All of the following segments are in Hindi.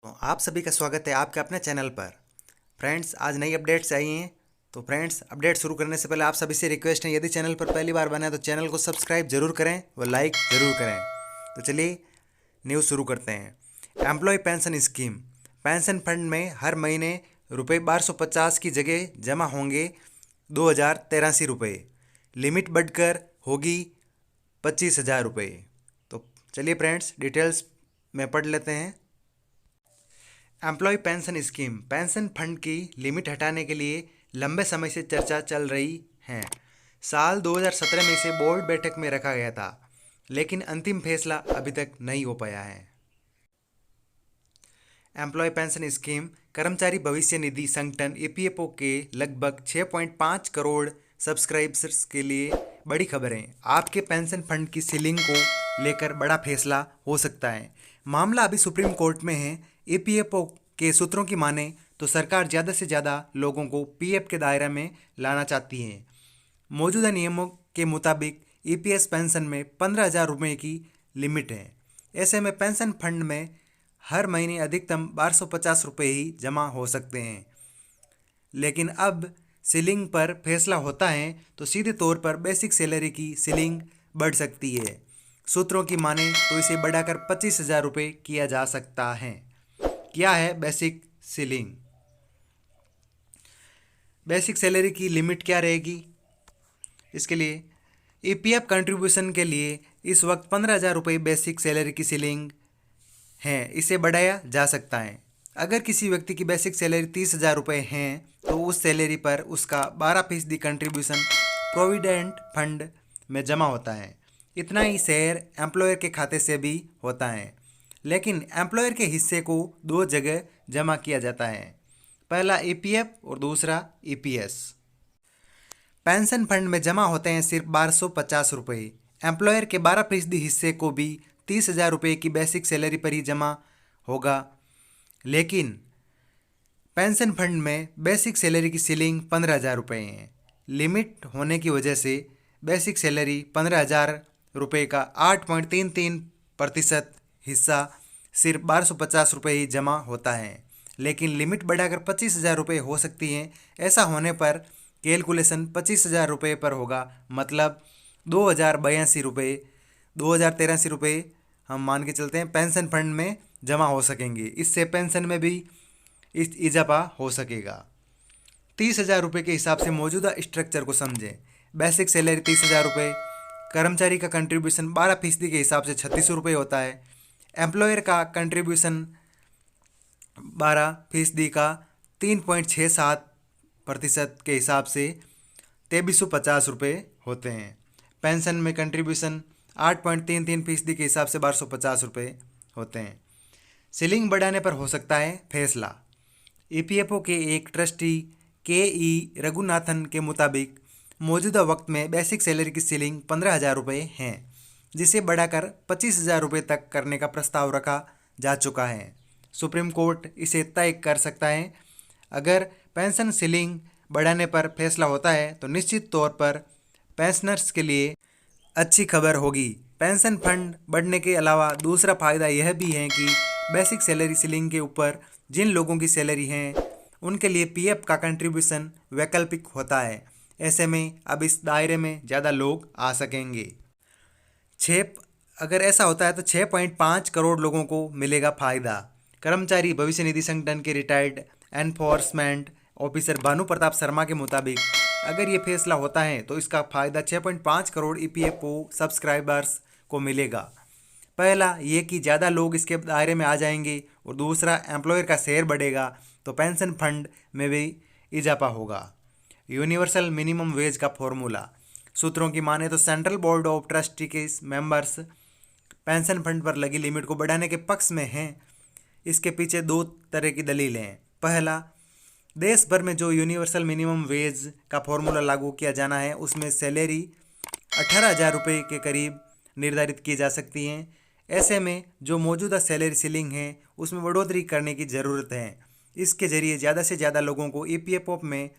तो आप सभी का स्वागत है आपके अपने चैनल पर। फ्रेंड्स, आज नई अपडेट्स आई हैं। तो फ्रेंड्स, अपडेट शुरू करने से पहले आप सभी से रिक्वेस्ट है, यदि चैनल पर पहली बार बने तो चैनल को सब्सक्राइब जरूर करें व लाइक जरूर करें। तो चलिए न्यूज़ शुरू करते हैं। Employ pension scheme, pension fund में हर महीने रुपये 1250 की जगह जमा होंगे 2083 रुपये। लिमिट बढ़कर होगी 25,000 रुपये। तो चलिए फ्रेंड्स, डिटेल्स में पढ़ लेते हैं। Employ pension scheme, pension fund की लिमिट हटाने के लिए लंबे समय से चर्चा चल रही है। साल 2017 में इसे बोर्ड बैठक में रखा गया था, लेकिन अंतिम फैसला अभी तक नहीं हो पाया है। एम्प्लॉय पेंशन स्कीम कर्मचारी भविष्य निधि संगठन ईपीएफओ के लगभग 6.5 करोड़ सब्सक्राइबर्स के लिए बड़ी खबर है। आपके पेंशन फंड की सीलिंग को लेकर बड़ा फैसला हो सकता है। मामला अभी सुप्रीम कोर्ट में है। ईपीएफओ के सूत्रों की माने तो सरकार ज़्यादा से ज़्यादा लोगों को पीएफ के दायरे में लाना चाहती है। मौजूदा नियमों के मुताबिक ईपीएस पेंशन में 15,000 रुपये की लिमिट है। ऐसे में पेंशन फंड में हर महीने अधिकतम 1250 रुपये ही जमा हो सकते हैं। लेकिन अब सीलिंग पर फैसला होता है तो सीधे तौर पर बेसिक सैलरी की सीलिंग बढ़ सकती है। सूत्रों की माने तो इसे बढ़ाकर 25,000 रुपये किया जा सकता है। क्या है बेसिक सीलिंग? बेसिक सैलरी की लिमिट क्या रहेगी? इसके लिए ईपीएफ कंट्रीब्यूशन के लिए इस वक्त 15,000 रुपये बेसिक सैलरी की सीलिंग है। इसे बढ़ाया जा सकता है। अगर किसी व्यक्ति की बेसिक सैलरी 30,000 रुपये है तो उस सैलरी पर उसका 12% कंट्रीब्यूशन प्रोविडेंट फंड में जमा होता है। इतना ही शेयर एम्प्लॉयर के खाते से भी होता है, लेकिन एम्प्लॉयर के हिस्से को दो जगह जमा किया जाता है, पहला ईपीएफ और दूसरा ईपीएस। पेंशन फंड में जमा होते हैं सिर्फ 1250 रुपये। एम्प्लॉयर के 12% हिस्से को भी 30,000 रुपये की बेसिक सैलरी पर ही जमा होगा। लेकिन पेंशन फंड में बेसिक सैलरी की सीलिंग 15,000 रुपये है। लिमिट होने की वजह से बेसिक सैलरी 15,000 रुपये का 8.33% हिस्सा सिर्फ 1250 रुपये ही जमा होता है। लेकिन लिमिट बढ़ाकर 25,000 रुपये हो सकती है। ऐसा होने पर कैलकुलेशन 25,000 रुपये पर होगा, मतलब 2,082 रुपये, 2,083 रुपये हम मान के चलते हैं पेंशन फंड में जमा हो सकेंगे। इससे पेंशन में भी इजाफा हो सकेगा। 30,000 रुपये के हिसाब से मौजूदा स्ट्रक्चर को समझें। बेसिक सैलरी 30,000 रुपये, कर्मचारी का कंट्रीब्यूशन 12% के हिसाब से 36 रुपये होता है, एम्प्लॉयर का कंट्रीब्यूशन 12% का 3.67% के हिसाब से 2,350 रुपये होते हैं। पेंशन में कंट्रीब्यूशन 8.33% के हिसाब से 1,250 रुपये होते हैं। सीलिंग बढ़ाने पर हो सकता है फैसला। ईपीएफओ के एक ट्रस्टी के रघुनाथन के मुताबिक मौजूदा वक्त में बेसिक सैलरी की सीलिंग 15,000 रुपये हैं, जिसे बढ़ाकर 25,000 रुपये तक करने का प्रस्ताव रखा जा चुका है। सुप्रीम कोर्ट इसे तय कर सकता है। अगर पेंशन सीलिंग बढ़ाने पर फैसला होता है तो निश्चित तौर पर पेंशनर्स के लिए अच्छी खबर होगी। पेंशन फंड बढ़ने के अलावा दूसरा फायदा यह भी है कि बेसिक सैलरी सीलिंग के ऊपर जिन लोगों की सैलरी है उनके लिए पीएफ का कंट्रीब्यूशन वैकल्पिक होता है। ऐसे में अब इस दायरे में ज़्यादा लोग आ सकेंगे। अगर ऐसा होता है तो 6.5 करोड़ लोगों को मिलेगा फ़ायदा। कर्मचारी भविष्य निधि संगठन के retired enforcement officer Bhanu Pratap Sharma के मुताबिक अगर ये फैसला होता है तो इसका फ़ायदा 6.5 करोड़ ईपीएफओ सब्सक्राइबर्स को मिलेगा। पहला ये कि ज़्यादा लोग इसके दायरे में आ जाएंगे, और दूसरा एम्प्लॉयर का शेयर बढ़ेगा तो पेंशन फंड में भी इजाफा होगा। यूनिवर्सल मिनिमम वेज का फॉर्मूला, सूत्रों की माने तो सेंट्रल बोर्ड ऑफ ट्रस्टी के मेंबर्स पेंशन फंड पर लगी लिमिट को बढ़ाने के पक्ष में हैं। इसके पीछे दो तरह की दलीलें हैं। पहला, देश भर में जो यूनिवर्सल मिनिमम वेज का फॉर्मूला लागू किया जाना है उसमें सैलरी 18,000 रुपये के करीब निर्धारित की जा सकती हैं। ऐसे में जो मौजूदा सैलरी सीलिंग है उसमें बढ़ोतरी करने की ज़रूरत है। इसके ज़रिए ज़्यादा से ज़्यादा लोगों को ईपीएफओ में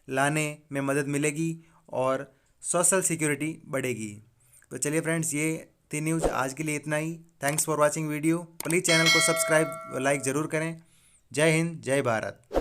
लाने में मदद मिलेगी और सोशल सिक्योरिटी बढ़ेगी। तो चलिए फ्रेंड्स, ये थी न्यूज़। आज के लिए इतना ही। Thanks for watching video. Please channel को सब्सक्राइब लाइक ज़रूर करें। जय हिंद, जय भारत।